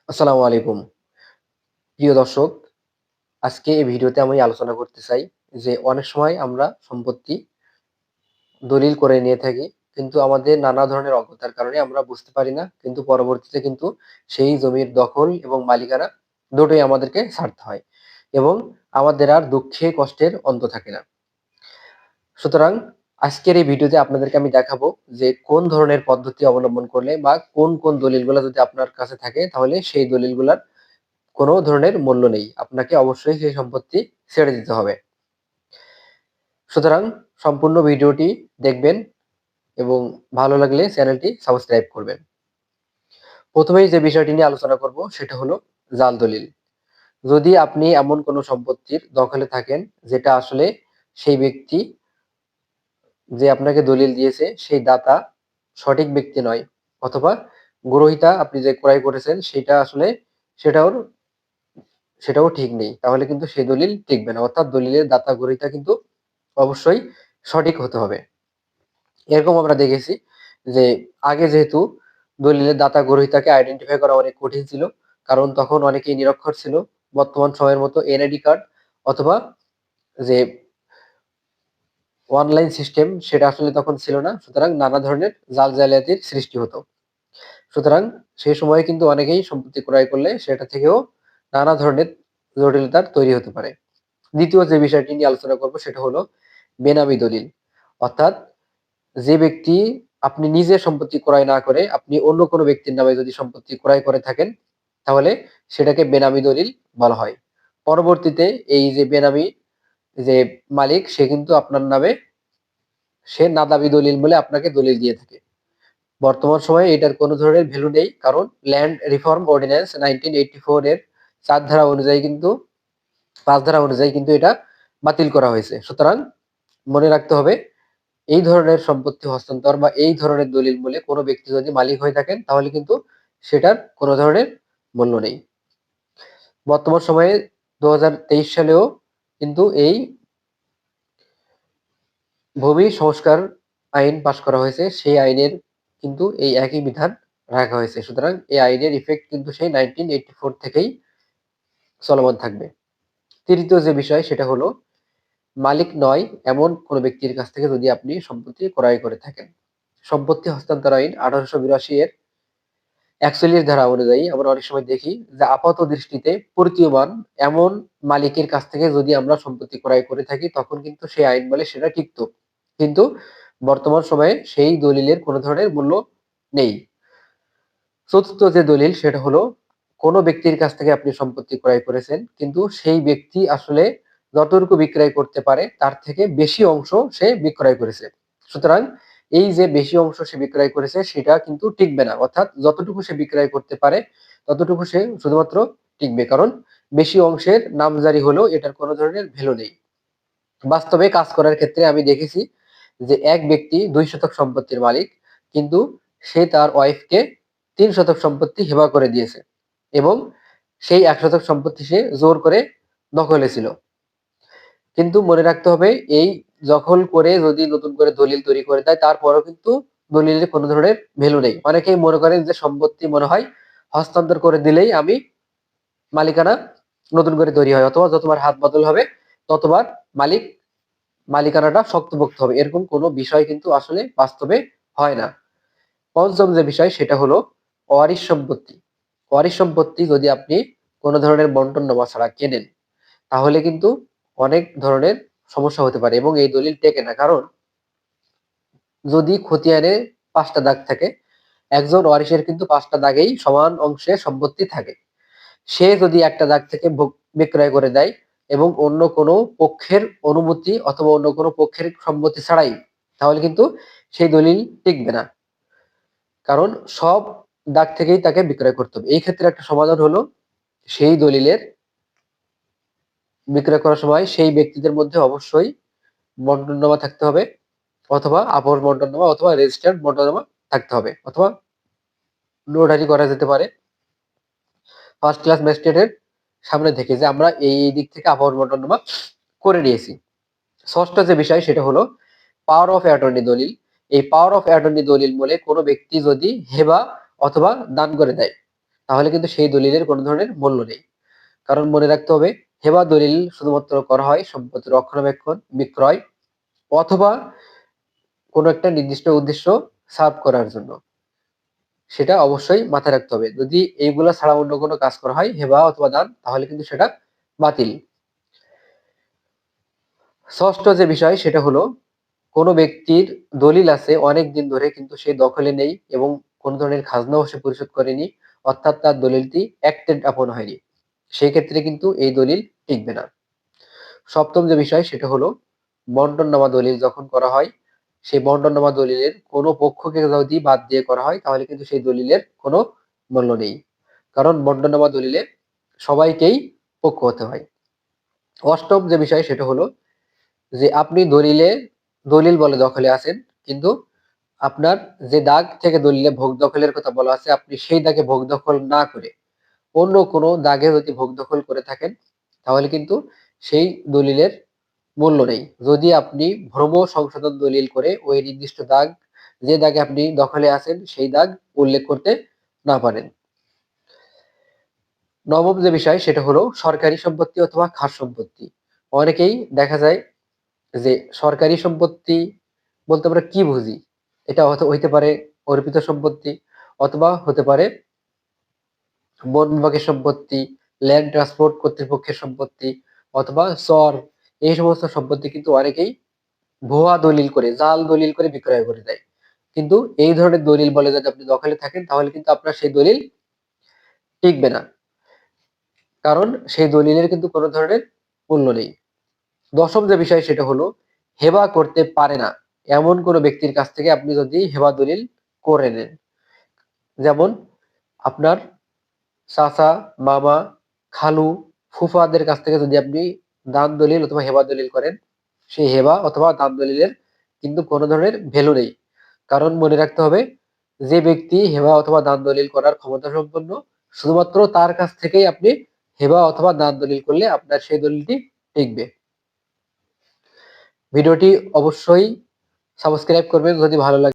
আসসালামু আলাইকুম। প্রিয় দর্শক, আজকে এই ভিডিওতে আমি আলোচনা করতে চাই যে অনেক সময় আমরা সম্পত্তি দলিল করে নিয়ে থাকি। কিন্তু আমাদের নানা ধরনের অজ্ঞতার কারণে আমরা বুঝতে পারি না। কিন্তু পরবর্তীতে কিন্তু সেই জমির দখল এবং মালিকানা দুটোই আমাদেরকে ছাড়তে হয় এবং আমাদের আর দুঃখে কষ্টের অন্ত থাকে না। সুতরাং আজকের এই ভিডিওতে আপনাদেরকে আমি দেখাবো যে কোন ধরনের পদ্ধতি অবলম্বন করলে বা কোন দলিলগুলা যদি আপনার কাছে থাকে তাহলে সেই দলিলগুলার কোনো ধরনের মূল্য নেই। আপনাকে অবশ্যই সেই সম্পত্তি ছেড়ে দিতে হবে। সুতরাং সম্পূর্ণ ভিডিওটি দেখবেন এবং ভালো লাগলে চ্যানেলটি সাবস্ক্রাইব করবেন। প্রথমেই যে বিষয়টি নিয়ে আলোচনা করব সেটা হলো জাল দলিল। যদি আপনি এমন কোনো সম্পত্তির দখলে থাকেন যেটা আসলে সেই ব্যক্তি যে আপনাকে দলিল দিয়েছে সেই দাতা সঠিক ব্যক্তি নয়, অথবা গ্রহীতা আপনি যে ক্রয় করেছেন সেটা আসলে সেটাও সেটাও ঠিক নেই, তাহলে কিন্তু সেই দলিল টিকবে না। অর্থাৎ দলিলের দাতা গ্রহীতা কিন্তু অবশ্যই সঠিক হতে হবে। এরকম আমরা দেখেছি যে আগে যেহেতু দলিলের দাতা গ্রহীতাকে আইডেন্টিফাই করা অনেক কঠিন ছিল, কারণ তখন অনেকেই নিরক্ষর ছিল। বর্তমান সময়ের মতো এনআইডি কার্ড অথবা যে অনলাইন সিস্টেম সেটা আসলে তখন ছিল না। সুতরাং নানা ধরনের জাল জালিয়াতির সৃষ্টি হতো। সুতরাং সেই সময়ে কিন্তু অনেকেই সম্পত্তি ক্রয় করলে সেটা থেকেও নানা ধরনের জটিলতার তৈরি হতে পারে। দ্বিতীয় যে বিষয়টি নিয়ে আলোচনা করব সেটা হলো বেনামি দলিল। অর্থাৎ যে ব্যক্তি আপনি নিজে সম্পত্তি ক্রয় না করে আপনি অন্য কোনো ব্যক্তির নামে যদি সম্পত্তি ক্রয় করে থাকেন তাহলে সেটাকে বেনামি দলিল বলা হয়। পরবর্তীতে এই যে বেনামি যে মালিক সে কিন্তু আপনার নামে সে নাদাবি দলিল বলে আপনাকে দলিল দিয়ে থাকে। বর্তমান সময়ে এটার কোনো ধরনের ভ্যালু নেই, কারণ ল্যান্ড রিফর্ম অর্ডিন্যান্স 1984 এর ৪ ধারা অনুযায়ী কিন্তু ৫ ধারা অনুযায়ী কিন্তু এটা বাতিল করা হয়েছে। সুতরাং মনে রাখতে হবে এই ধরনের সম্পত্তি হস্তান্তর বা এই ধরনের দলিল বলে কোনো ব্যক্তি যদি মালিক হয়ে থাকেন তাহলে কিন্তু সেটার কোনো ধরনের মূল্য নেই। বর্তমান সময়ে ২০২৩ সালেও কিন্তু এই ভূমি সংস্কার আইন পাশ করা হয়েছে। সেই আইনের কিন্তু এই একই বিধান রাখা হয়েছে। সুতরাং এই আইনের ইফেক্ট কিন্তু সেই 1984 থেকেই চলমান থাকবে। তৃতীয় যে বিষয় সেটা হলো মালিক নয় এমন কোনো ব্যক্তির কাছ থেকে যদি আপনি সম্পত্তি ক্রয় করে থাকেন। সম্পত্তি হস্তান্তর আইন ১৮৮২ এর ৪১ ধারা অনুযায়ী আমরা অনেক সময় দেখি যে আপাত দৃষ্টিতে প্রতীয়মান এমন মালিকের কাছ থেকে যদি আমরা সম্পত্তি ক্রয় করে থাকি তখন কিন্তু সেই আইন বলে সেটা টিকত। কিন্তু বর্তমান সময়ে সেই দলিলের কোনো ধরনের মূল্য নেই। চতুর্থ যে দলিল সেটা হলো কোনো ব্যক্তির কাছ থেকে আপনি সম্পত্তি ক্রয় করেছেন কিন্তু সেই ব্যক্তি আসলে যতটুকু বিক্রয় করতে পারে তার থেকে বেশি অংশ সে বিক্রয় করেছে। সুতরাং এই যে বেশি অংশ সে বিক্রয় করেছে সেটা কিন্তু টিকবে না। অর্থাৎ যতটুকু সে বিক্রয় করতে পারে ততটুকু সে শুধুমাত্র টিকবে, কারণ বেশি অংশের নামজারি হলেও এটার কোনো ধরনের ভ্যালু নেই। বাস্তবে কাজ করার ক্ষেত্রে আমি দেখেছি যে এক ব্যক্তি ২ শতক সম্পত্তির মালিক, কিন্তু সে তার ওয়াইফকে ৩ শতক সম্পত্তি হিবা করে দিয়েছে এবং সেই ১ শতক সম্পত্তি সে জোর করে দখলে ছিল। কিন্তু মনে রাখতে হবে এই দখল করে যদি নতুন করে দলিল তৈরি করে দেয় তারপরেও কিন্তু দলিলের কোনো ধরনের ভ্যালু নেই। অনেকেই মনে করেন যে সম্পত্তি মনে হয় হস্তান্তর করে দিলেই আমি মালিকানা নতুন করে তৈরি হয়, অথবা যতবার হাত বদল হবে ততবার মালিক মালিকানাটা শক্তপোক্ত হবে। এরকম কোনো বিষয় কিন্তু আসলে বাস্তবে হয় না। পঞ্চম যে বিষয় সেটা হলো ওয়ারিশ সম্পত্তি। ওয়ারিশ সম্পত্তি যদি আপনি কোনো ধরনের বন্টননামা ছাড়া কেনেন তাহলে কিন্তু অনেক ধরনের সমস্যা হতে পারে এবং এই দলিল টেকে না। কারণ যদি খতিয়ানে ৫ টা দাগ থাকে, একজন ওয়ারিশের কিন্তু ৫ টা দাগেই সমান অংশে সম্পত্তি থাকে। সে যদি একটা দাগ থেকে বিক্রয় করে দেয় এবং অন্য কোনো পক্ষের অনুমতি অথবা অন্য কোনো পক্ষের সম্মতি ছাড়াই, তাহলে কিন্তু সেই দলিল টিকবে না। কারণ সব দাগ থেকেই তাকে বিক্রয় করতে হবে। এই ক্ষেত্রে একটা সমাধান হলো সেই দলিলের বিক্রয় করার সময় সেই ব্যক্তিদের মধ্যে অবশ্যই বন্টননামা থাকতে হবে, অথবা আপস বন্টননামা অথবা রেজিস্টার্ড বন্টননামা থাকতে হবে, অথবা নোটারি করা যেতে পারে ফার্স্ট ক্লাস ম্যাজিস্ট্রেটের সামনে থেকে যে আমরা এই দিক থেকে আপস বন্টননামা করে নিয়েছি। ষষ্ঠ যে বিষয় সেটা হলো পাওয়ার অফ অ্যাটর্নি দলিল। এই পাওয়ার অফ অ্যাটর্নি দলিল বলে কোনো ব্যক্তি যদি হেবা অথবা দান করে দেয়, তাহলে কিন্তু সেই দলিলের কোনো ধরনের মূল্য নেই। কারণ মনে রাখতে হবে, হেবা দলিল শুধুমাত্র করা হয় সম্পত্তি রক্ষণাবেক্ষণ, বিক্রয় অথবা কোনো একটা নির্দিষ্ট উদ্দেশ্য সার্ভ করার জন্য। সেটা অবশ্যই মাথায় রাখতে হবে। যদি এইগুলা ছাড়া অন্য কোনো কাজ করা হয় হেবা অথবা দান, তাহলে কিন্তু সেটা বাতিল। ষষ্ঠ যে বিষয় সেটা হলো, কোনো ব্যক্তির দলিল আছে অনেক দিন ধরে কিন্তু সে দখলে নেই এবং কোনো ধরনের খাজনাও সে পরিশোধ করেনি, অর্থাৎ তার দলিলটি acted upon হয়নি, সেই ক্ষেত্রে কিন্তু এই দলিল টিকবে না। সপ্তম যে বিষয় সেটা হলো, বন্টননামা দলিল যখন করা হয়, সেই বন্টননামা দলিলের কোনো পক্ষকে যদি বাদ দিয়ে করা হয় তাহলে কিন্তু সেই দলিলের কোনো মূল্য নেই। কারণ বন্টননামা দলিলে সবাইকেই পক্ষ হতে হয়। অষ্টম যে বিষয় সেটা হলো যে, আপনি দলিল বলে দখলে আছেন, কিন্তু আপনার যে দাগ থেকে দলিলে ভোগ দখলের কথা বলা আছে, আপনি সেই দাগে ভোগ দখল না করে অন্য কোনো দাগে যদি ভোগ দখল করে থাকেন, তাহলে কিন্তু সেই দলিলের মূল্য নেই। যদি আপনি ভ্রম সংশোধন দলিল করে ওই নির্দিষ্ট দাগ, যে দাগে আপনি দখলে আছেন সেই দাগ উল্লেখ করতে না পারেন। নবম যে বিষয় সেটা হলো সরকারি সম্পত্তি অথবা খাস সম্পত্তি। অনেকেই দেখা যায় যে সরকারি সম্পত্তি বলতে আমরা কি বুঝি? এটা হইতে পারে অর্পিত সম্পত্তি, অথবা হতে পারে বন বিভাগের সম্পত্তি, ল্যান্ড ট্রান্সপোর্ট কর্তৃপক্ষের সম্পত্তি, অথবা চর। এই সমস্ত সম্পত্তি কিন্তু অনেকেই ভুয়া দলিল করে, জাল দলিল করে বিক্রয় করে দেয়। কিন্তু এই ধরনের দলিল বলে যদি আপনি দখলে থাকেন তাহলে কিন্তু আপনার সেই দলিল টিকবে না। কারণ সেই দলিলের কিন্তু কোনো ধরনের মূল্য নেই। দশম যে বিষয় সেটা হলো, হেবা করতে পারে না এমন কোনো ব্যক্তির কাছ থেকে আপনি যদি হেবা দলিল করে নেন। যেমন আপনার চাচা, মামা, খালু, ফুফাদের কাছ থেকে যদি আপনি দান দলিল অথবা হেবা দলিল করেন, সেই হেবা অথবা দান দলিলের কিন্তু কোনো ধরনের ভ্যালু নেই। কারণ মনে রাখতে হবে, যে ব্যক্তি হেবা অথবা দান দলিল করার ক্ষমতা সম্পন্ন, শুধুমাত্র তার কাছ থেকেই আপনি হেবা অথবা দান দলিল করলে আপনার সেই দলিলটি টিকবে। ভিডিওটি অবশ্যই সাবস্ক্রাইব করবেন যদি ভালো লাগে।